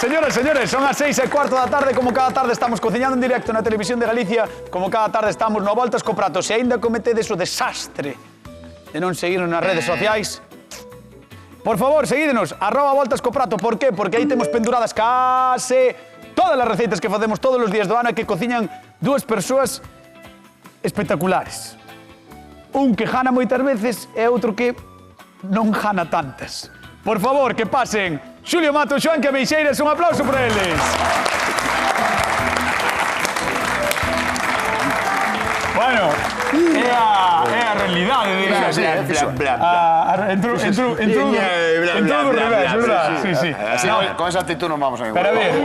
Señoras, señores, son as 6:15 da tarde. Como cada tarde estamos cociñando en directo na Televisión de Galicia. Como cada tarde estamos no Voltas co Prato. Se aínda cometedes o desastre de non seguirnos nas redes sociais, por favor, seguídenos, @Voltas co Prato. Por qué? Porque aí temos penduradas case todas as receitas que facemos todos os días do ano que cociñan dúas persoas espectaculares. Un que jana moitas veces e outro que non jana tantas. Por favor, que pasen Xulio Mato e Xoán Cameixeiras. Un aplauso por eles. Bueno, é a realidade de entrou do revés, verdad? Sí. Con esa actitud non vamos a ningún. Pero a ver,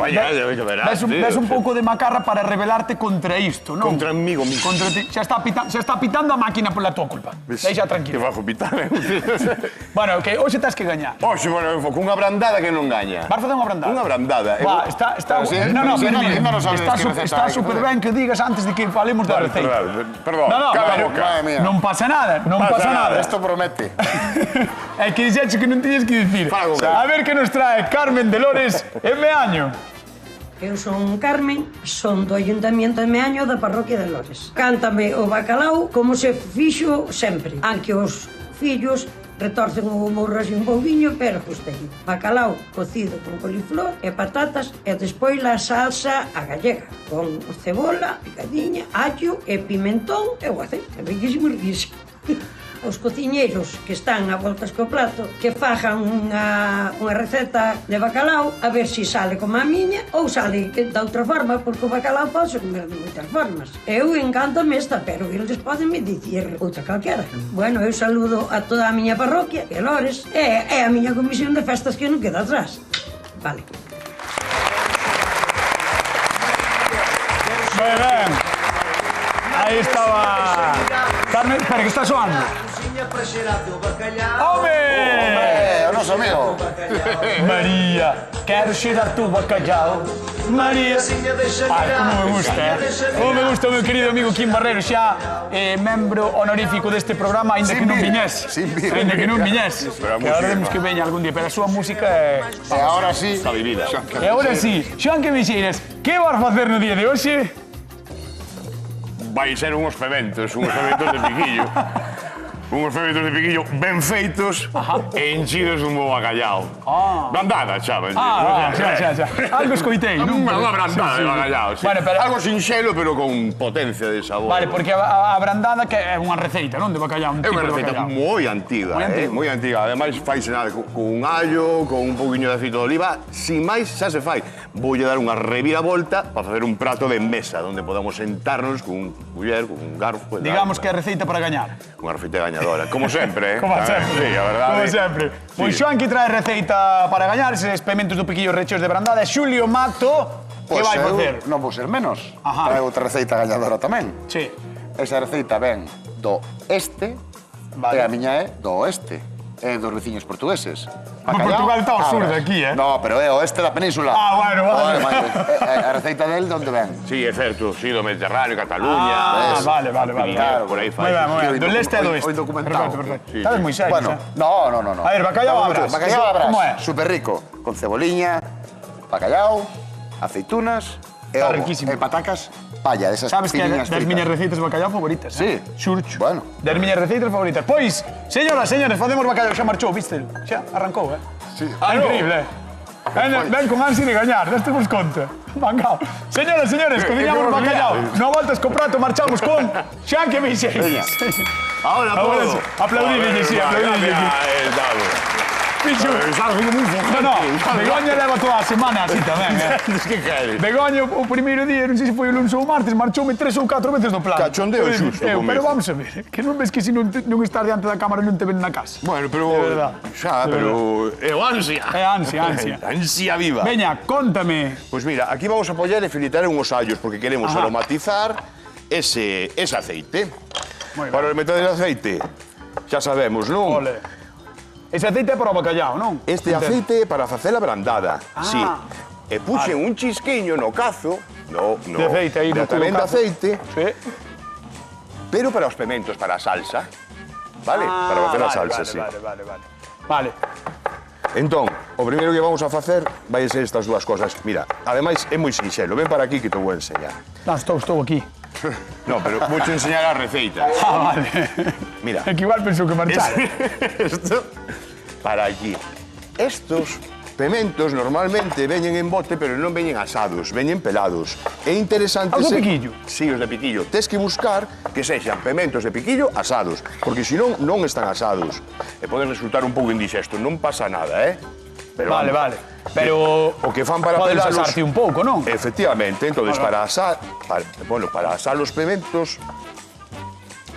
ves un pouco de macarra para rebelarte contra isto, non? Contra amigo mío. Contra ti. Xa está pitando a máquina pola tua culpa. Deixa Que tranquilo. bajo pitar, Bueno, que hoxe tens que gañar. Oxe, bueno, cunha brandada que non gaña. Vas facer unha brandada? Unha brandada. Va, está... No, pero mira, está super ben que digas antes de que falemos da receita. Perdón, cala a boca. Non pasa nada, non pasa nada. Esto promete. É que dixeche que non tiñes que dicir. Fala con A ver que nos trae Carmen de Lores en Meaño. Eu son Carmen, son do Ayuntamiento de Meaño da Parroquia de Lores. Cántame o bacalao como se fixo sempre, aunque os fillos retorcen o morro así un pouquiño, pero gustei. Bacalao cocido con coliflor e patatas e despois a salsa a gallega, con cebola, picadiña, allo e pimentón e o aceite. É riquísimo, riquísimo. Os cociñeiros que están a voltas co prato que fajan unha receta de bacalao a ver se sale como a miña ou sale da outra forma, porque o bacalao pode comer de moitas formas. Eu encántame esta, pero eles poden me dicir outra calquera. Bueno, eu saludo a toda a miña parroquia, que Lores, e a miña comisión de festas que non queda atrás. Vale. Moi ben. Aí estaba... Carmen, espera, que está soando. ¡Home! O noso amigo. María, quero xerar tu bacalhau. María. Ai, como me gusta, Como me gusta o meu querido amigo Kim Barrero, xa membro honorífico deste programa, ainda que non viñese. Ainda que non viñese. Que agora temos que veña algún día, pero a súa música é... E agora sí. Está vivida. E agora sí, Xoán Cameixeiras, que vas facer no día de hoxe? Vai ser unhos fementos de piquillo. Unhos fementos de piquillo ben feitos e enchidos dun bo bacalhau. Brandada, chaval. Xa. Algo escoitei, non? Unha brandada de bacalhau. Vale, pero... Algo sinxelo, pero con potencia de sabor. Vale, porque a brandada que é unha receita, non? De bacalhau, un É tipo unha de receita bacalhau. moi antiga, moi antiga. Ademais, faise nada con un allo, con un poquinho de aceite de oliva. Sin máis, xa se fai. Voulle dar unha reviravolta para facer un prato de mesa, onde podamos sentarnos con un culler, con un garfo. Digamos que é receita para gañar. Unha receita gañadora. Como sempre, Como sempre. Sí, a verdade. Como sempre. Pois Xoán que trae receita para gañar, eses experimentos do piquillo recheos de brandada, e Xulio Mato, que vai facer? Non vou ser menos. Ajá. Trae outra receita gañadora tamén. Sí. Esa receita ven do este Vale. e a miña é do oeste. É dos veciños portugueses. Portugal está ao sur de aquí, No, pero é o oeste da península. Bueno, vale. A receita del, onde ven? Sí, é certo, sí, do Mediterráneo, Cataluña. Vale. Claro, por aí fai. Moi ben. Do leste e do oeste. Hoy documentado. Perfecto. Sí, Estás sí. moi serios, Bueno, no. A ver, bacalhau abras. Bacalhau abras. Como é? Super rico. Con ceboliña, bacalhau, aceitunas e Está ovo. riquísimo. E patacas palla, desas Sabes que é finiñas das fritas. miñas receitas de bacalhau favoritas, Sí. Xurcho. Bueno. Das miñas receitas favoritas. Pois, señoras, señores, facemos bacalhau, xa marchou, viste? Xa arrancou, Sí. Increíble, Ven con ansia de gañar, deste vos conta. Mangao. Señoras, señores, cociñamos bacalhau. No voltas co prato, marchamos con Xoán Cameixeiras. Ahora todo. Aplaudidelle, sí, aplaudidelle. Fixo. No, Begoña leva toda a semana así tamén, Que queres? Begoña, o primeiro día, non sei se foi o lunes ou o martes, marchoume 3 ou 4 veces do plano. Cachondeo xusto Pero comigo. vamos a ver, que non ves que se non estás diante da cámara non te ven na casa. Bueno, pero... De verdad. Xa, pero... É o ansia. É ansia. Ansia viva. Veña, contame. Pois mira, aquí vamos a apoyar e filitar unhos allos, porque queremos Ajá. aromatizar ese aceite. Moi ben. Para meter el aceite, xa sabemos, non? Ole. Ese aceite é para o bacalhau, non? Este aceite é para facer a brandada, sí. E puxen un chisquiño no cazo, De aceite aí, no tamén de cazo. aceite, Sí. pero para os pementos, para a salsa. Vale? Para facer a salsa, sí. Vale. Entón, o primeiro que vamos a facer vai ser estas dúas cosas. Mira, ademais é moi sinxelo. Ven para aquí que te vou enseñar. Non, estou aquí. No, pero vou te enseñar a receita. Ah, vale. Mira. É que igual pensou que marchar. Esto para aquí. Estos pementos normalmente veñen en bote, pero non veñen asados, veñen pelados. É interesante... Os de piquillo? Sí, os de piquillo. Tes que buscar que sexan pementos de piquillo asados, porque senón non están asados. E poden resultar un pouco indixestos, non pasa nada, Pero Vale, vamos, vale. Pero... O que fan para podes pelalos... asarte un pouco, non? Efectivamente, entonces Vale. para asar os pementos,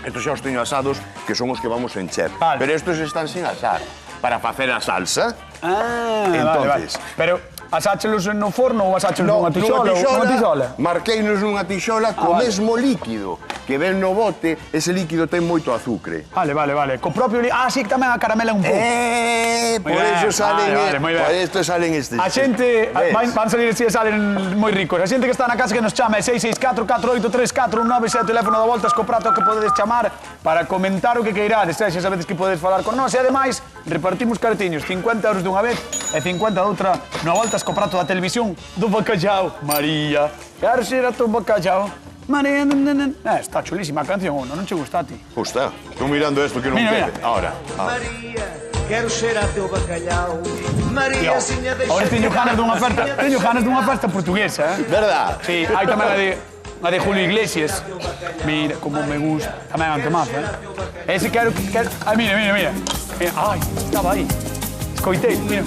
estos xa os teño asados, que son os que vamos a encher. Vale. Pero estos están sin asar, para facer a salsa. Ah, Entonces- vale. Pero asáchelos no forno ou asáchelos nunha tixola? Nunha tixola? Marqueinos nunha tixola co mesmo líquido que ven no bote, ese líquido ten moito azucre. Vale, vale, vale. Co propio... Ah, sí, que tamén a caramela un pouco. Por Moi ben, eso salen, vale, moi ben. por esto salen estes. A xente, ¿Ves? van salir así e salen moi ricos. A xente que está na casa que nos chama é 664-483-419, o teléfono da Voltas co prato que podedes chamar para comentar o que queirades. Xa sabedes que podedes falar con nós. E ademais, repartimos cartiños, 50 euros dunha vez e 50 doutra na Voltas co prato da televisión do bacallao. María, quero ser a tu bacallao. María, está chulísima a canción, non che gusta a ti? Justa, estou mirando esto que non Mira, quede. mira. Ahora. María, quero ser a teu bacalhau. María, siña de Ahora teño ganas dunha festa portuguesa, Verdad? Sí, hai tamén a de Julio Iglesias. Mira, como me gusta. Tamén un temazo, Ese quero... Ai, mira. Ai, estaba aí. Escoitei, mira.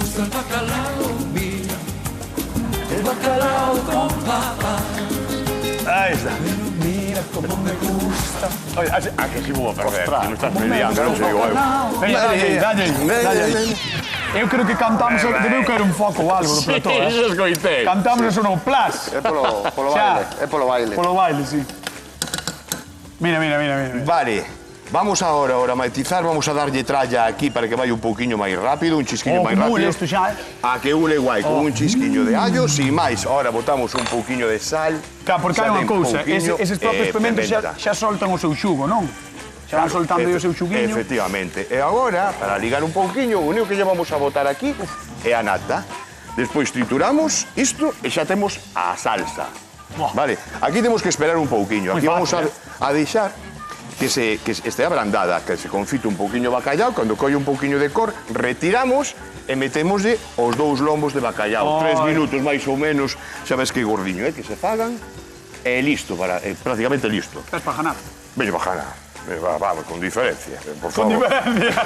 Ahí está. Mira como me gusta. Oye, que sí vou a perder. Que non estás peleando, non sei eu. Venga, dalle. Eu creo que cantamos... Debeu caer un foco ou algo do plató, Eso escoitei. Cantamos eso no Plus. É polo Xa. baile, é polo baile. Polo baile, sí. Mira. Vale, vamos ahora a aromatizar, vamos a darlle tralla aquí para que vaya un pouquiño máis rápido, un chisquiño máis Como rápido. isto xa, A que une guai con un chisquiño de allo, sin máis. Ahora botamos un pouquiño de sal. Claro, porque hai sal unha en cousa, pouquiño eses propios e pementos pimenta. xa soltan o seu xugo, non? Xa van soltando o seu xuguiño. Efectivamente. E agora, para ligar un pouquiño, o único que lle vamos a botar aquí é a nata. Despois trituramos isto e xa temos a salsa. Buah. Vale, aquí temos que esperar un pouquiño. Aquí Moi vamos fácil, a deixar que este abrandada, que se confite un pouquiño o bacallau, cando colle un pouquiño de cor, retiramos e metémoslle os dous lombos de bacallau. 3 minutos máis ou menos, xa ves que gordiño, que se fagan, e listo, prácticamente listo. Estás para ganar. Veño bajana. Vamos, con diferencia, por Con favor. diferencia.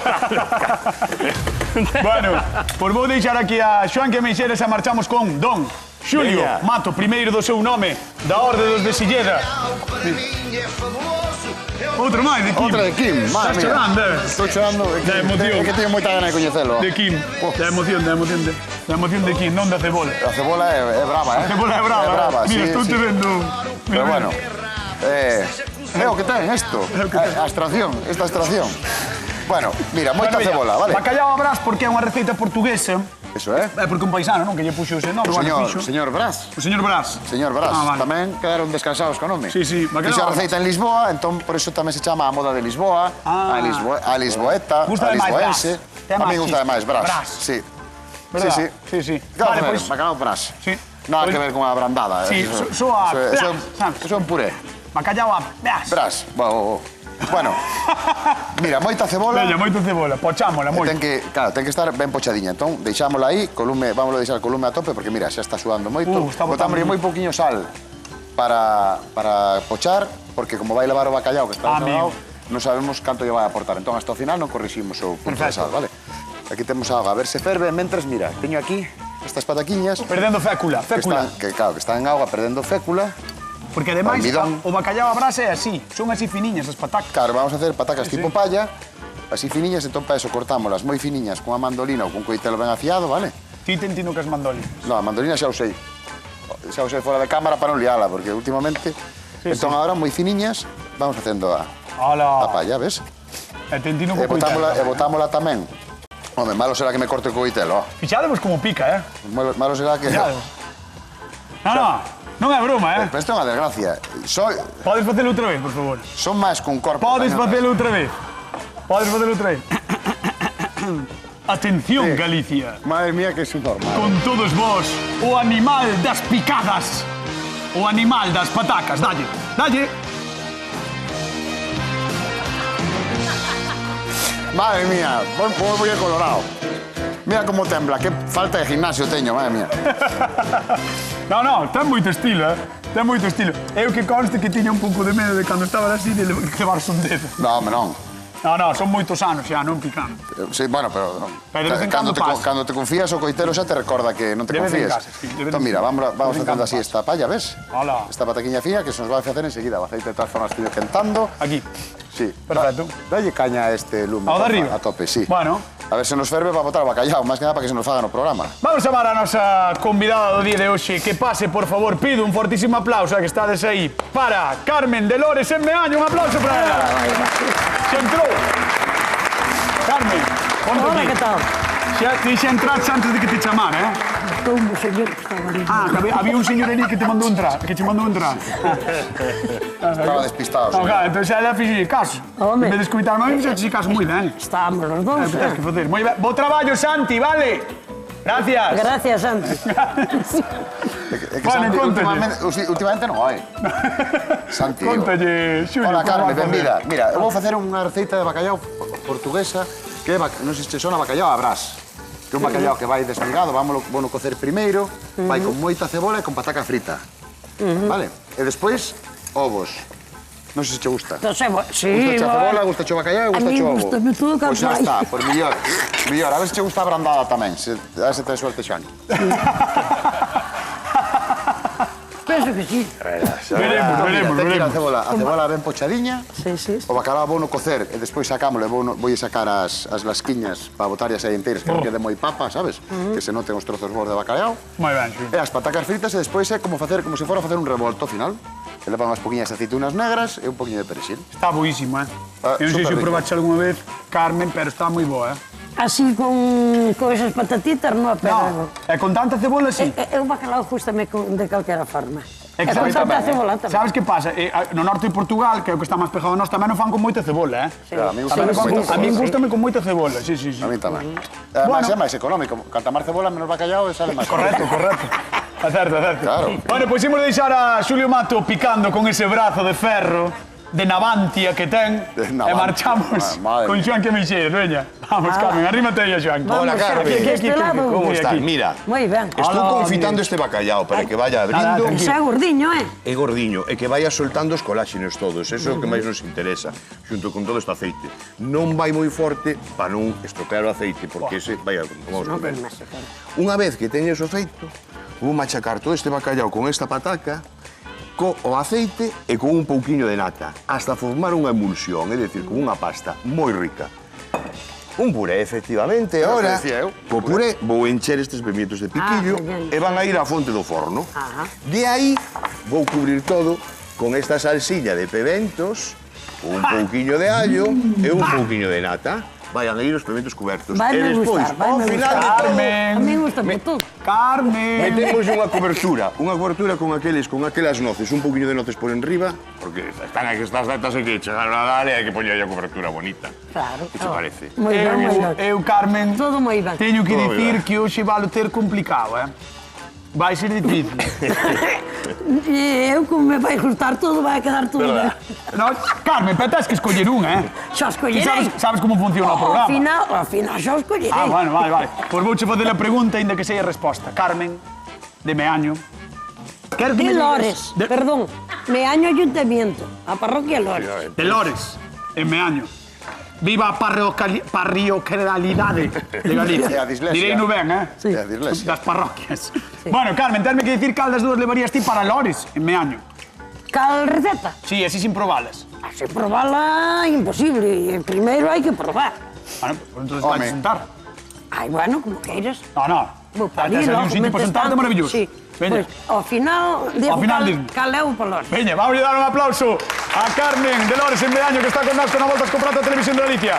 Bueno, por vou deixar aquí a Xoan que Meixeres e marchamos con Don Xulio Veña. Mato, primeiro do seu nome, da Orde dos de Silleda. Outro máis de Kim. Outra de Kim, Estás madre mía. chorando, Estou chorando, Da emoción. é que teño moita gana de coñecelo. De Kim. Da emoción de Kim, non da cebola. A cebola é brava, A cebola é brava. É brava, Mira, sí, estou te sí. vendo. Pero bueno, é o que ten isto, a extracción, esta extracción. Bueno, mira, moita Bueno, mira, cebola, vale? Bacallau a brás porque é unha receita portuguesa. Eso é. É porque un paisano, non? Que lle puxo ese nome. Señor Brás. O señor Brás. Señor Brás, Ah, vale. tamén quedaron descansados con nome. Sí, sí, bacalao Fixa a a receita en Lisboa, entón por eso tamén se chama a moda de Lisboa, Ah. a lisboeta, Gusta a de máis lisboense. Brás. Ten A mí máis gusta de chiste. máis Brás. Brás. Sí. ¿Verdad? Sí, Sí, sí. Claro, Vale, vale, pois... bacalao Brás. Sí. Nada Pois- que ver con a brandada. Sí, eso- soa eso- Brás, eso é un puré. Bacallau a brás. Brás. Bueno, mira, moita cebola. Veña, moito cebola. Pochámola, moito. Ten que estar ben pochadiña. Entón, deixámola aí, vamos a deixar colume a tope porque mira, xa está sudando moito. Está botando Botámoslle moi pouquiño sal para pochar, porque como vai levar o bacallau que está Amigo. salado, non sabemos canto lle vai a aportar. Entón, hasta o final non corriximos o punto de Perfecto. sal, vale? Aquí temos a auga, a ver se ferve, mentres, mira, teño aquí estas pataquiñas Perdendo fécula, fécula. que están en auga perdendo fécula. Porque ademais Almidón. o bacallau a brás é así. Son así finiñas as patacas. Claro, vamos a hacer patacas Sí, tipo sí. palla, así finiñas, entón para eso cortámolas moi finiñas cunha mandolina ou cun coitelo ben afiado, vale? Ti te entino que es mandoli. No, a mandolina xa o sei. Xa o sei fora de cámara para non liala, porque últimamente... entón agora, moi finiñas, vamos facendo a Ala. palla, ves? E te entino E co coitelo. botámola tamén. Home, malo será que me corte o coitelo, Fixadevos como pica, Malo será que... Fixadevos. Non é broma, Pero isto é unha desgracia. Podes facelo outra vez, por favor. Son máis cun corpo... Podes cañón. facelo outra vez. Podes facelo outra vez. Atención, Galicia. Madre mía, que es un normal. Con todos vos, o animal das picadas. O animal das patacas. Dalle, dalle. Madre mía, voy colorado. Mira cómo tembla, qué falta de gimnasio teño, madre mía. No, ten moito estilo, ten moito estilo. Eu que conste que tiña un pouco de medo de cando estaba así de levarse un dedo. No, hombre, non. No, son moitos anos xa, non picando. Sí, bueno, pero... Pero de vez en cando pasa. Cando te confías, o coitero xa te recorda que non te De vez en confíes. casa, sí, de vez en Entón, mira, cando. vamos De vez en facendo cando así pasa. esta palla, ves? Hola. Esta pataquiña fina que se nos vai a facer enseguida. O aceite de todas formas que quentando. Aquí. Sí. Perfecto. Dalle caña a este lume. Ao de porfa, arriba? A tope, sí. Bueno. A ver se nos ferve para botar o bacallao, máis que nada para que se nos faga no programa. Vamos chamar a nosa convidada do día de hoxe. Que pase, por favor, pido un fortísimo aplauso a que estades aí para Carmen de Lores en Meaño. Un aplauso para ela. Se entrou. Carmen, ponte Hola, aquí. que tal? Xa entraste antes de que te chamara, eh? Un señor que estaba ali. Ah, que había un señor ali que te mandou entrar, que te mandou entrar. Estaba despistado. No, señor. claro, entón xa ela fixe caso. Home. En vez de escuitarme a mí, xa te caso moi ben. Estábamos los É dos. o que tens que facer. Moi ben. Bo traballo, Santi, vale? Gracias. Gracias, Santi. É que Vale, Santi, contalle. últimamente non hai. Santi. Contalle, Xulio. Hola, como Carmen, va a benvida. facer. Mira, eu vou facer unha receita de bacallao portuguesa que é, non sei se te sona bacallao a brás. Que é un bacallao que vai desmigado, vamos cocer primeiro, vai con moita cebola e con pataca frita. Vale? E despois, ovos. Non sei se te gusta. Entonces, sí, Gusta a cebola, bueno. gusta o bacallao e A gusta mí o ovo. gústame todo Pois xa canto hai. está, por mellor. Mellor, a ver se te gusta a brandada tamén, a ver se te suerte xan. Penso que sí. Veremos. A cebola ben pochadiña, Sí. o bacalao vou no cocer e despois sacámosle, vou sacar as lasquiñas para botarlas aí enteiras, que non quede moi papa, sabes? Que se noten os trozos bons de bacalao. Moi ben, Xulio. E as patacas fritas e despois é como se fora a facer un revolto ao final. Que leva unhas poquinhas aceitunas negras e un poquinho de perexil. Está boísimo, eh? Ah, Eu non sei se o superrico. probaste algunha vez, Carmen, pero está moi boa, eh? Así con esas patatitas, no, pero... No, e con tanta cebola, sí. Eu bacalao gústame de calquera forma. É que E con sabes tanta tamén, cebola tamén. Sabes que pasa? No norte de Portugal, que é o que está máis pegado a nós, tamén non fan con moita cebola, eh? Claro, a mí A min gústame con moita cebola, sí. A mí tamén. Además Bueno. é máis económico. Canta máis cebola, menos bacalao e sale máis. Correcto. Acerto. Claro. Bueno, pois imos deixar a Xulio Mato picando con ese brazo de ferro de Navantia que ten De e Navantia. marchamos Madre con mía. Xoan Quemeixeiro, veña. Vamos, Carmen, arrímate aí a Xoan. Vamos, Carmen. de este lado. ¿Cómo Aquí, estás? aquí. Mira, Moi ben. estou Hola, confitando mire. este bacallao para que vaya abrindo Xa gordiño, e gordiño e que vaya soltando os coláxenos todos. Eso é o que máis nos interesa, xunto con todo este aceite. Non vai moi forte para non estropear o aceite, porque ese vai a... Vamos a comer. Unha vez que teñes o feito, vou machacar todo este bacallao con esta pataca, co o aceite e con un pouquiño de nata, hasta formar unha emulsión, é dicir, con unha pasta moi rica. Un puré, efectivamente. Ahora, decía eu. co puré vou encher estes pimientos de piquillo ben. e van a ir á fonte do forno. Ajá. De aí vou cubrir todo con esta salsiña de pebentos, un pouquiño de allo e un pouquiño de nata. Vayan a ir os pebentos cubertos. Vai e me despois, gustar, vai ao me final gustar. de todo, Carmen. A mí gusta todo. Carmen. metemos unha cobertura con aquelas noces, un pouquiño de noces por enriba, porque están aquí estas datas e que chegaron a dar e hai que poñer a cobertura bonita. Claro. Que te parece? Moi ben, moi ben. Eu, Carmen, Todo moi ben. teño que Todo moi dicir ben. que hoxe valo ter complicado, eh? Vai ser difícil. E eu, como me vai gustar todo, vai quedar todo ben. No, Carmen, pero tens que escoller un, eh? Xa Ti escollerei. sabes como funciona o programa. Ao final xa escollerei. Ah, bueno, vale. Pois vouche fazer a pregunta, ainda que sei a resposta. Carmen, de Meaño. Quero que De me digas- Lores, perdón. Meaño Ayuntamiento, a parroquia Lores. De Lores, en Meaño. Viva a parroquialidade de Galicia. E a dislexia. Direi no ben, eh? Sí. E a dislexia. Das parroquias. Bueno, Carmen, tenme que dicir cal das dúas levarías ti para Lores, en Meaño. Cal receta? Sí, así sin probalas. Se probala imposible. Primeiro hai que probar. Bueno, pues entonces Home. vais a sentar. Ai, bueno, como queiras. No. Vou para ali, Tes ali un logo sitio para metes sentarte tanto. maravilloso. Sí. Veña. Pois, ao final, digo dime. cal é o palor. Veña, vamos a dar un aplauso a Carmen de Lores en Meaño, que está con nós con a Voltas con Prato a Televisión de Galicia.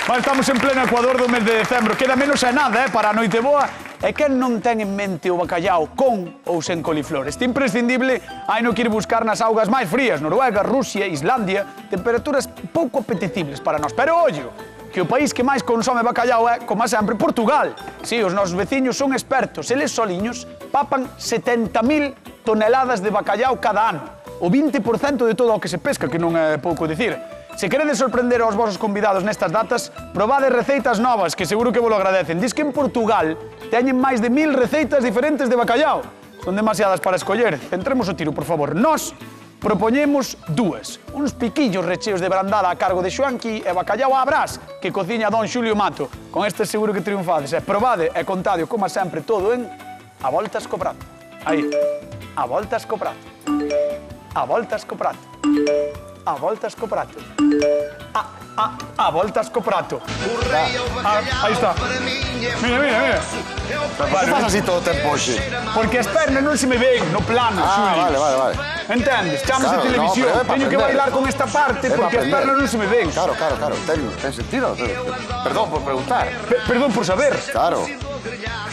Vale, estamos en pleno Ecuador do mes de decembro. Queda menos a nada, para a noite boa. E quen non ten en mente o bacallao con ou sen coliflor? Este imprescindible hai no que ir buscar nas augas máis frías. Noruega, Rusia, Islandia, temperaturas pouco apetecibles para nós. Pero ollo, que o país que máis consome bacallau é, como sempre, Portugal. Sí, os nosos veciños son expertos. Eles soliños papan 70.000 toneladas de bacallau cada ano. O 20% de todo o que se pesca, que non é pouco dicir. Se queredes sorprender aos vosos convidados nestas datas, probade receitas novas, que seguro que vos lo agradecen. Diz que en Portugal teñen máis de 1000 receitas diferentes de bacallau. Son demasiadas para escoller. Centremos o tiro, por favor. Nós propoñemos dúas. Uns piquillos recheos de brandada a cargo de Xoanqui e bacallau á brás, que cociña don Xulio Mato. Con este seguro que triunfades. E probade e contade, como sempre, todo en A Voltas co Prato. Aí. A Voltas co Prato. A Voltas co Prato. A Voltas co Prato. A Voltas co Prato. Aí está. Mira. ¿Qué pasa así todo o tempo hoxe? Porque as pernas non se me ven no plano, Xulio. Vale. Entendes? Chamas Claro, de televisión. no, pero é pa Teño que aprender. bailar con esta parte É pa porque as aprender. pernas non se me ven. Claro. Ten sentido. Perdón por preguntar. Perdón por saber. Claro.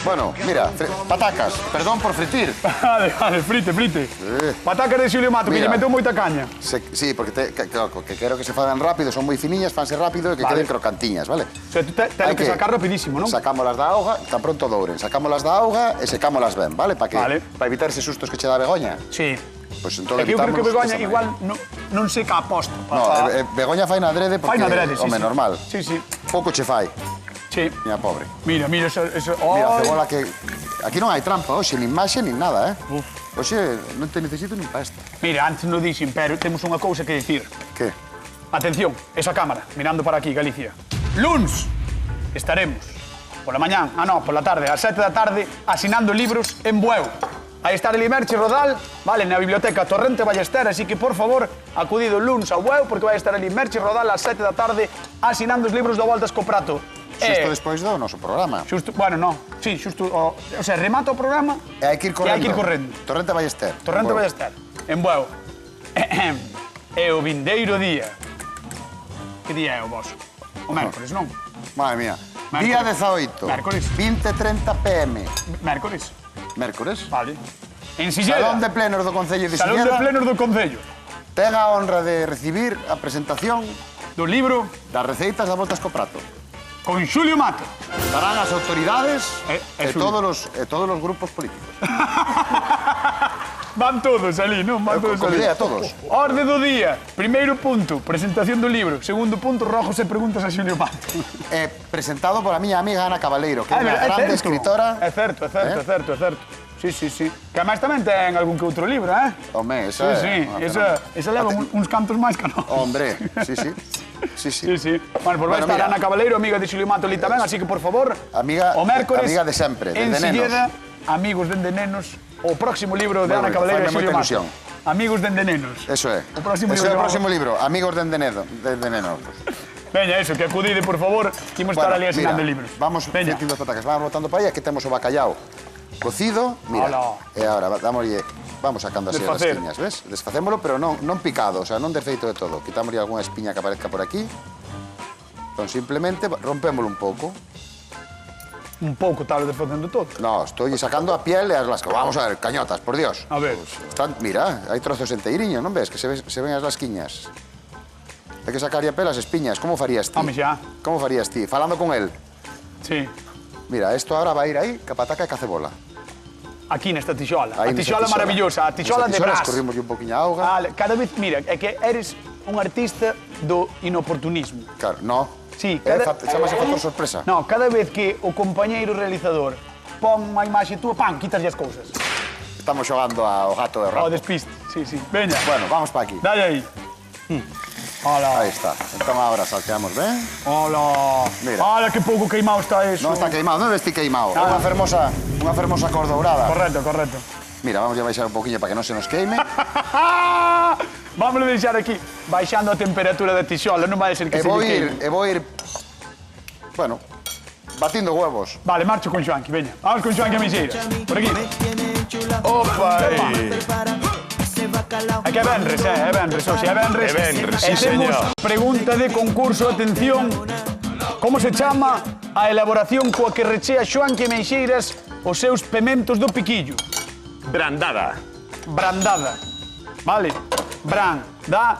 Bueno, mira, patacas. Perdón por fritir. Vale, frite. Patacas de Xulio Mato, que Mira. lle meteu moita caña. Sí, porque que quero que se fagan rápido, son moi finiñas, fanse rápido e que Vale. queden crocantiñas, vale? O sea, tú tens que sacar rapidísimo, non? Sacámolas da auga, tan pronto douren. Sacámolas da auga e secámolas ben, vale? Vale. Para evitar ese sustos que che dá Begoña. Sí. Pois entón É que eu creo que evitamos Begoña esa igual non seca a posta. No, Begoña fai na adrede porque Fai na adrede, sí, home, sí. normal. Sí. Pouco che fai, Sí. miña pobre. Mira, eso. Mira, a Ai. cebola que... Aquí non hai trampa, hoxe, nin imaxe, nin nada, Hoxe non te necesito nin para esta. Mira, antes non dixen, pero temos unha cousa que dicir. Que? Atención, esa cámara, mirando para aquí, Galicia. Luns estaremos pola mañán, pola tarde, ás 7 da tarde, asinando libros en Bueu. Aí está el Merche Rodal, vale, na biblioteca Torrente Ballester, así que, por favor, acudido luns ao Bueu, porque vai estar el Merche Rodal ás 7 da tarde asinando os libros do Voltas co Prato. Xusto despois do noso programa. Bueno, no, sí, xusto, o sea, remata o programa E hai que ir correndo. e hai que ir correndo. Torrente Ballester. Torrente Bueu. Ballester, en Bueu. E o vindeiro día. Que día é o vosso? O mércores, non? Madre mía. Mércores. Día 18. Mércores. 20:30 PM. Mércores, Mércores. vale. En Silleda. Salón de plenos do Concello de Salón de Silleda. plenos do Concello. Ten a honra de recibir a presentación Do libro das receitas da Voltas co Prato. con Xulio Mato. Estarán as autoridades e todos os grupos políticos. Van todos ali, non? Van todos ali. Convidei a todos. Orde do día. Primeiro punto, presentación do libro. Segundo punto, rojos e preguntas a Xulio Mato. Presentado por a miña amiga Ana Cabaleiro, que é unha É grande certo. escritora. É certo. Sí. Que además tamén ten algún que outro libro, eh? Home, esa Sí, é unha esa leva uns cantos máis que non. Hombre, sí. Sí. Bueno, pues vai Bueno, estar mira. Ana Cabaleiro, amiga de Xulio Mato ali tamén, así que, por favor, Amiga- o mércores, amiga de sempre, en dende nenos. Silleda, Amigos dende nenos, o próximo libro de Moi Ana ben, Cabaleiro e faime Xulio moita Mato. ilusión. Amigos dende nenos. Eso é. O próximo Ese libro é o que próximo libro. Amigos de Neno. Veña, eso, que acudide, por favor, que imos estar ali asinando libros. Vamos Veña. metindo as patacas. Vamos botando para aí. Aquí temos o bacallau cocido. Mira. Ala. E agora vamos sacando así as Desfacer. esquiñas, ves? Desfacémolo, pero non picado, o sea, non defeito de todo. Quitámoslle algunha espiña que aparezca por aquí. Entón, simplemente rompémolo un pouco. Un pouco tal de facendo todo. No, estoy sacando a piel e as lascas. Vamos a ver, cañotas, por Dios. A ver. Mira, hai trozos enteiriños, non ves? Que se ven as lasquiñas. Hai que sacar a pelas espiñas. Como farías ti? Home, xa. Como farías ti? Falando con él. Sí. Mira, esto ahora va a ir aí, ca pataca e ca cebola. Aquí nesta tixola. Aí A nesa tixola maravillosa, a tixola de Brás. Escorrimos un poquinho a auga. Cada vez, mira, é que eres un artista do inoportunismo. Claro, no. Sí, Chamase factor sorpresa. No, cada vez que o compañeiro realizador pon unha imaxe túa, quitas as cousas. Estamos xogando ao gato e Ao rato. despiste, sí. Veña, Bueno, vamos para aquí. dalle aí. Hola. Aí está. Entón agora salteamos ben. Hola. Mira. Hola, que pouco queimado está eso. Non está queimado, non esti queimado. É Ah. unha fermosa cor dourada. Correcto. Mira, vamos a baixar un poquinho para que non se nos queime. Vamos a deixar aquí, baixando a temperatura da tixola, non vai ser que E se vou lle queime. ir, bueno, batindo huevos. Vale, marcho con Xoanqui, veña. Vamos con Xoanqui a Mixeira. Por aquí. Opa! É que é venres, é venres, hoxe, é venres. É venres, sí, E temos señor. pregunta de concurso, atención. Como se chama a elaboración coa que rechea Xoanqui Meixeiras os seus pementos do piquillo? Brandada. Brandada. Vale? Bran, Dá.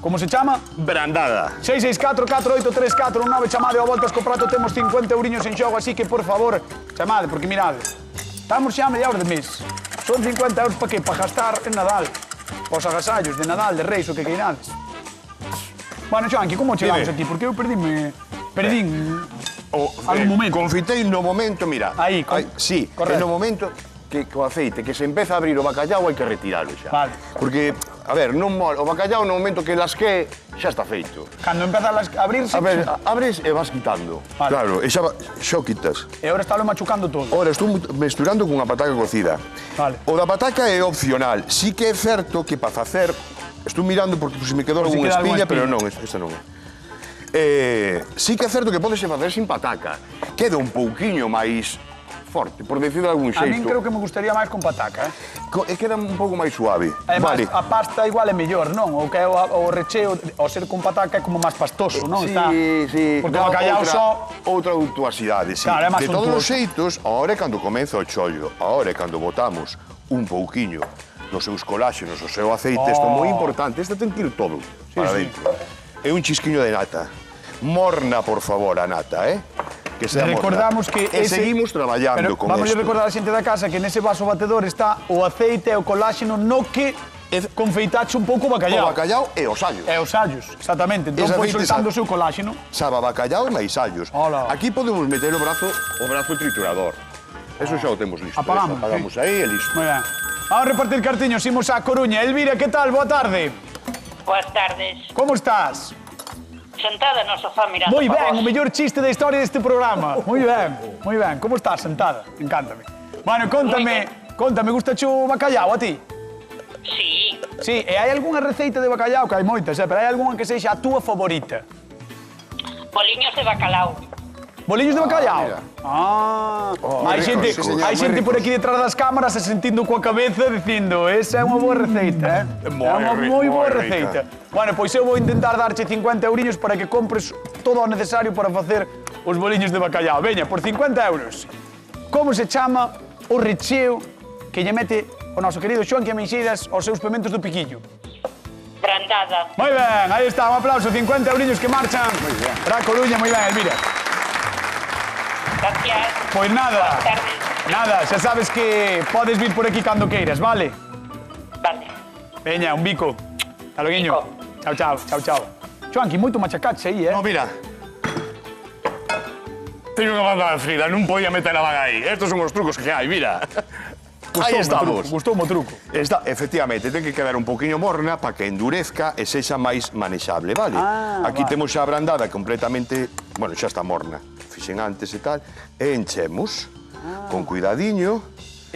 Como se chama? Brandada. 664-483419, chamade ao Voltas co Prato, temos 50 euriños en xogo, así que, por favor, chamade, porque mirade, estamos xa a media hora de mes. Son 50 euros para que? Para gastar en Nadal. Os agasallos de Nadal, de Reis, o que queirades. Bueno, Xoanqui, como chegamos aquí? Porque eu perdín algún momento. Confitei no momento, mira. Aí, sí, correcto. no momento que co aceite, que se empeza a abrir o bacallau, hai que retiralo xa. Vale. Porque, a ver, non mola, o bacallau no momento que lasque, xa está feito. Cando empeza a abrirse, A ver, abres e vas quitando. Vale. Claro, e xa o quitas. e agora está machucando todo. Ora, estou mesturando cunha pataca cocida. Vale. O da pataca é opcional. Sí que é certo que para facer... Estou mirando porque se me quedou Por si algunha queda algunha espilla, pero espilla. non, esta non é. Sí que é certo que podese facer sin pataca. Queda un pouquiño máis forte, por decirlo de algún A min xeito. creo que me gustaría máis con pataca, E queda un pouco máis suave. Además, Vale. a pasta igual é mellor, non? O que é o recheo, ao ser con pataca, é como máis pastoso, non? Sí. Porque o bacallau só... Outra untuosidade, sí. Claro, é máis de todos os untuoso. xeitos, ahora é cando comeza o chollo, ahora é cando botamos un pouquiño dos seus coláxenos, o seu aceite, isto é moi importante, este ten que ir todo para sí. dentro. E un chisquiño de nata. Morna, por favor, a nata, Que sea Recordamos morna. que E seguimos traballando Pero con vamos a isto. recordar a xente da casa que nese vaso batedor está o aceite e o coláxeno no que confeitache un pouco o O bacallau. bacallau e os allos. E os allos, exactamente. Entón Ese foi aceite soltando o sabe. seu coláxeno. Saba bacallau e máis allos. Hola. Aquí podemos meter o brazo triturador. Eso xa o temos listo. Apagamos, Apagamos sí. aí e listo. Moi ben. Vamos a repartir cartiños, imos a Coruña. Elvira, que tal? Boa tarde. Boas tardes. Como estás? Sentada no sofá mirando Moi para ben, o vos. mellor chiste da historia deste programa. Moi ben, moi ben. Como estás sentada? Encántame. Bueno, contame, gusta o bacallau a ti? Sí, Sí, e hai algunha receita de bacallau, que hai moitas, pero hai algunha que sexa a túa favorita? boliños de bacalao. Boliños de bacallau? mira. Hai rico, xente, sí, señor, hai moi xente por ricos. aquí detrás das cámaras e sentindo coa cabeza dicindo esa é unha boa receita, É unha moi boa moi receita. Bueno, pois eu vou intentar darche 50 euriños para que compres todo o necesario para facer os boliños de bacallau. Veña, por 50 euros. Como se chama o recheo que lle mete o noso querido Xoanqui Ameixeiras aos seus pementos do piquillo? Brandada. Moi ben, aí está, un aplauso, 50 euriños que marchan para a Coruña, moi ben, Elvira. Gracias. Pois nada, Boas tardes. nada, xa sabes que podes vir por aquí cando queiras, vale? Vale. Veña, un bico. Hasta loguiño. Chao. Xoanqui, moito machacache aí, No, mira. Teño unha banda de Frida, non podía meter a vaga aí. Estos son os trucos que hai, mira. Aí estamos. Gustoume o truco. Está, efectivamente, ten que quedar un poquinho morna para que endurezca e sexa máis manexable, vale? Aquí vale. temos xa a brandada completamente, bueno, xa está morna, fixen antes e tal, e enchemos con cuidadiño.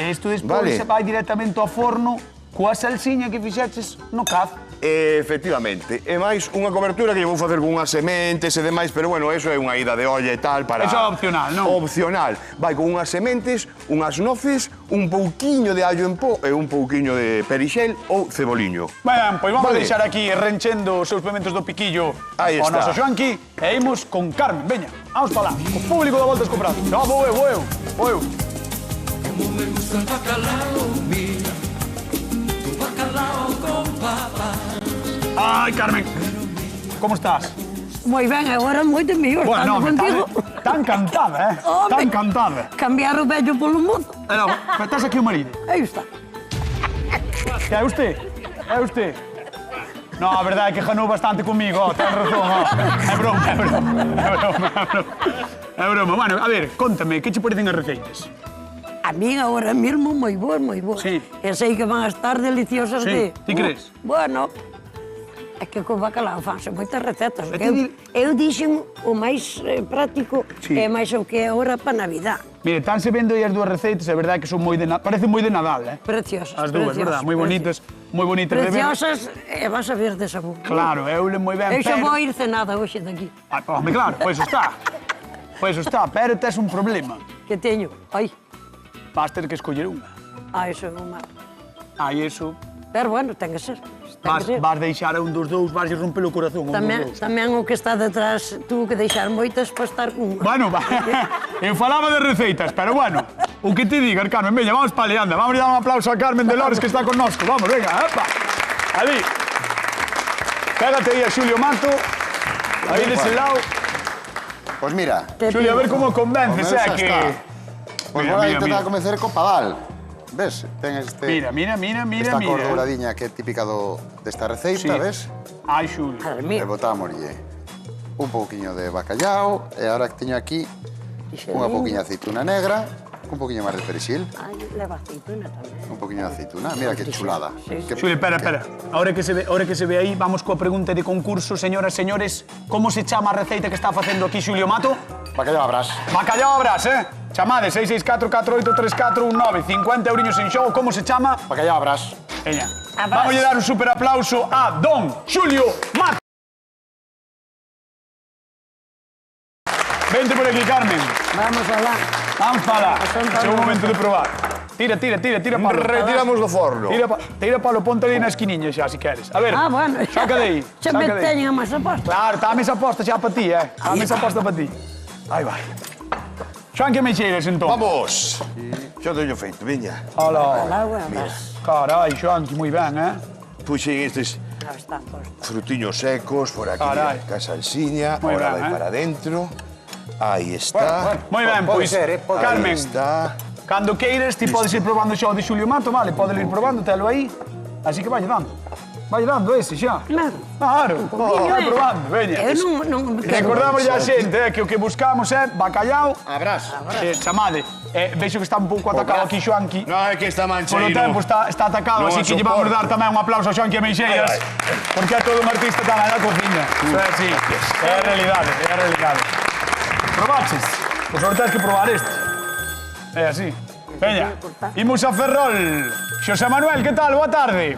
E isto despois Vale. se vai directamente ao forno coa salsiña que fixeches no caz. Efectivamente, e máis unha cobertura que lle vou facer con unhas sementes e demais, pero bueno, eso é unha ida de olla e tal para... Eso é opcional, non? Opcional. Vai con unhas sementes, unhas noces, un pouquiño de allo en pó e un pouquiño de perixel ou ceboliño. Ben, pois vamos a Vale. deixar aquí renchendo os seus pementos do piquillo Aí ao está. noso Xoanqui e imos con Carmen. Veña, vamos para lá. O público da Voltas co Prato. No, vou eu. Como me gusta el bacalao, mira, tu bacalao con papas. Ai, Carmen. Como estás? Moi ben, agora moito mellor, Bueno, estando contigo. tan cantada, Home, Tan cantada. Cambiar o vello polo mozo. No, pero estás aquí o marido. Aí está. Que é usted? É usted? No, a verdade é que janou bastante comigo, ten razón, É broma. É broma. Bueno, a ver, contame, que che parecen as receitas? A mí agora mesmo moi boas, moi boas. Sí. E sei que van a estar deliciosas Sí, de... ti crees? Bueno, é que con bacalao fanse moitas recetas. E ti Eu dixen o máis práctico Sí. é máis o que é agora para Navidad. Mire, estánse vendo aí as dúas receitas, é verdade que son moi de parecen moi de Nadal, Preciosas. As dúas, verdad? Moi bonitas de ver. Preciosas e vas a ver de sabor. Claro, eu le moi ben, Eu xa pero... vou ir cenada hoxe daqui. Ah, home, claro, pois está. Pero tes un problema. Que teño? Ai, Vas ter que escoller unha. iso é unha... Ai, eso... Pero bueno, ten que ser. Ten que ser. Vas deixar a un dos dous, vas romper o corazón a un dos dous. Tamén o que está detrás, tuvo que deixar moitas para estar con unha. Bueno, eu falaba de receitas, pero bueno, o que te diga, Carmen, veña, vamos paleando. Vamos a dar un aplauso a Carmen de Lores que está con nosco. Vamos, venga, epa. Ali. Pégate aí a Xulio Mato. Aí dese lado. Pois mira, Xulio, a ver como convences, Xa que... está. Pois Mira, vou a mira, intentar mira. convencer co padal. Ves? Ten este... Mira. Esta cor douradinha que é típica desta receita, Sí. ves? Ai, Xulio. Madre E mía. botámoslle un pouquiño de bacallao e agora que teño aquí unha pouquiña de aceituna negra, un pouquiño máis de perexil, Ai, leva aceituna tamén. un pouquiño de aceituna. Mira que chulada. Que- Xulio, espera. Ahora que se ve aí, vamos coa pregunta de concurso, señoras e señores. Como se chama a receita que está facendo aquí Xulio Mato? Bacallao a brás. Bacallao a brás, Chamade 664-483419. 50 euriños en xogo. Como se chama? Bacallao a brás. Veña. A brás. Vamos a dar un super aplauso a Don Xulio Mato. Vente por aquí, Carmen. Vamos alá. Vamos para lá. Son É o momento de probar. Tira, Pablo. Retiramos do forno. Tira, Pablo, ponte ali na esquiniña xa, se queres. A ver, Ah, bueno. saca de aí. Se me saca de aí. teñen a masa posta. Claro, está a mesa posta xa para ti, Está a mesa posta para ti. Aí vai. Xoan, que me cheiras, entón? Vamos. Xa teño feito, veña. Hola. Alá, abrazo. Carai, Xoan, que moi ben, Puxen estes Já está posto. frutiños secos por aquí, Carai. mira, ca salsiña, Moi ahora ben, vai para dentro. Aí está. Moi ben, Pode pois, ser, pode. Carmen, Aí está. cando queires, ti podes ir probando xa o de Xulio Mato, vale? Podes ir probando, telo aí. Así que vai dando. Vai dando ese xa. Claro. Claro, vai probando, veña. Eu non Recordamos a xente que o que buscamos é bacallao, A brás. chamade. Vexo que está un pouco atacado aquí Xoanqui. No, é que esta mancha Polo aí tempo non. está atacado, Non así a que lle vamos soporto. dar tamén un aplauso a Xoanqui Meixeiras, porque é todo un artista tamén na cociña. Sí, é a realidade, é a realidade. Probaches? Pois agora tens que probar este. É así. Veña, imos a Ferrol. Xosé Manuel, que tal? Boa tarde.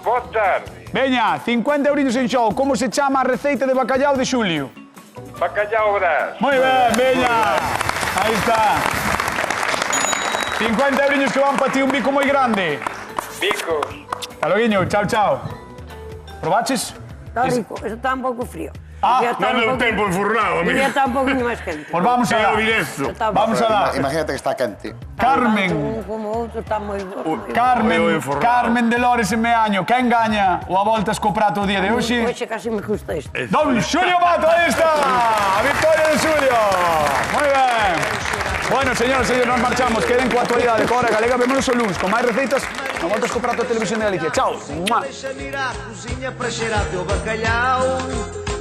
Boa tarde. Veña, 50 euriños en show. Como se chama a receita de bacallao de Xulio? Bacallao brás. Moi ben, veña. Aí está. 50 euriños que van para ti, un bico moi grande. Bicos. Hasta loguiño, chao. Probaches? Está rico, eso está un pouco frío. Ah, Devia estar Non deu un pouco- tempo enfurnado, Devia mira. estar un poquinho máis quente. Pois vamos É alá. o directo. Está Vamos alá. Imagínate que está quente. Carmen. Un como outro está moi bo. Carmen, Moi enforrado. Carmen de Lores en Meaño. Quen gaña o a voltas co prato o día de hoxe? Hoxe casi me gusta isto. Don Xulio Mato, aí está. A victoria de Xulio. Moi ben. Bueno, señores, nos marchamos. Queden coa actualidade. Cora Galega, vémonos o luns con máis receitas. Non voltas co prato de Televisión de Galicia. Chao. Mua. Deixa-me ir à cozinha para cheirar teu bacalhau.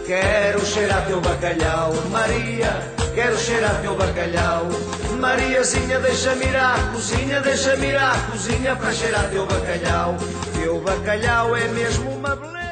Quero cheirar teu bacalhau, Maria. Quero cheirar teu bacalhau. Mariazinha, deixa-me ir à cozinha, deixa-me ir à cozinha para cheirar teu bacalhau. Teu bacalhau é mesmo uma beleza.